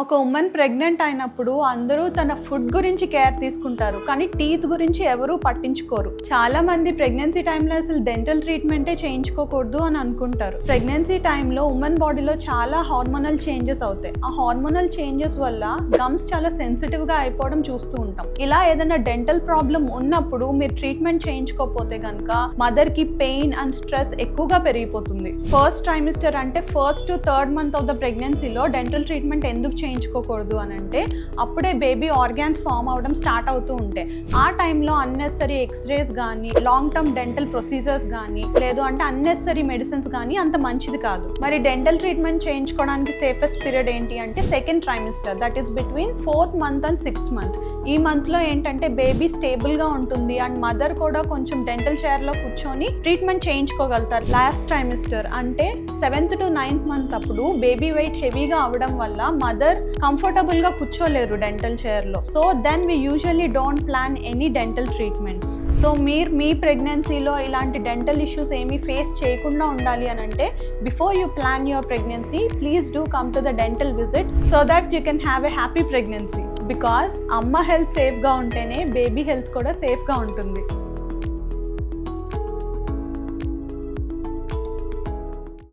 ఒక women pregnant అయినప్పుడు అందరూ తన ఫుడ్ గురించి కేర్ తీసుకుంటారు, కానీ టీత్ గురించి ఎవరూ పట్టించుకోరు. చాలా మంది ప్రెగ్నెన్సీ టైంలో అసలు డెంటల్ ట్రీట్మెంటే చేయించుకోకూడదు అని అనుకుంటారు. ప్రెగ్నెన్సీ టైంలో ఉమెన్ బాడీలో చాలా హార్మోనల్ చేంజెస్ అవుతాయి. ఆ హార్మోనల్ చేంజెస్ వల్ల గమ్స్ చాలా సెన్సిటివ్గా అయిపోవడం చూస్తూ ఉంటాం. ఇలా ఏదైనా డెంటల్ ప్రాబ్లం ఉన్నప్పుడు మీరు ట్రీట్మెంట్ చేయించుకోకపోతే కనుక మదర్కి పెయిన్ అండ్ స్ట్రెస్ ఎక్కువగా పెరిగిపోతుంది. ఫస్ట్ ట్రైమిస్టర్ అంటే first to third month of the ప్రెగ్నెన్సీలో డెంటల్ ట్రీట్మెంట్ ఎందుకు చేయించుకోకూడదు అని అంటే అప్పుడే బేబీ ఆర్గాన్స్ ఫామ్ అవడం స్టార్ట్ అవుతూ ఉంటాయి. ఆ టైంలో అన్నెసరీ ఎక్స్రేస్ కానీ లాంగ్ టర్మ్ డెంటల్ ప్రొసీజర్స్ కానీ లేదు అంటే అన్నెసరీ మెడిసిన్స్ కానీ అంత మంచిది కాదు. మరి డెంటల్ ట్రీట్మెంట్ చేయించుకోవడానికి సేఫెస్ట్ పీరియడ్ ఏంటి అంటే second trimester, that is between 4th month and 6th month. ఈ మంత్లో ఏంటంటే బేబీ స్టేబుల్గా ఉంటుంది అండ్ మదర్ కూడా కొంచెం డెంటల్ చైర్లో కూర్చొని ట్రీట్మెంట్ చేయించుకోగలుగుతారు. లాస్ట్ ట్రైమిస్టర్ అంటే 7th to 9th మంత్ అప్పుడు బేబీ వెయిట్ హెవీగా అవడం వల్ల మదర్ కంఫర్టబుల్గా కూర్చోలేరు డెంటల్ చైర్లో. So then we usually don't plan any dental treatments. So మీరు మీ ప్రెగ్నెన్సీలో ఇలాంటి డెంటల్ ఇష్యూస్ ఏమీ ఫేస్ చేయకుండా ఉండాలి అని అంటే before you plan your pregnancy please do come to the dental visit so that you can have a happy pregnancy. Because అమ్మ హెల్త్ సేఫ్గా ఉంటేనే బేబీ హెల్త్ కూడా సేఫ్గా ఉంటుంది.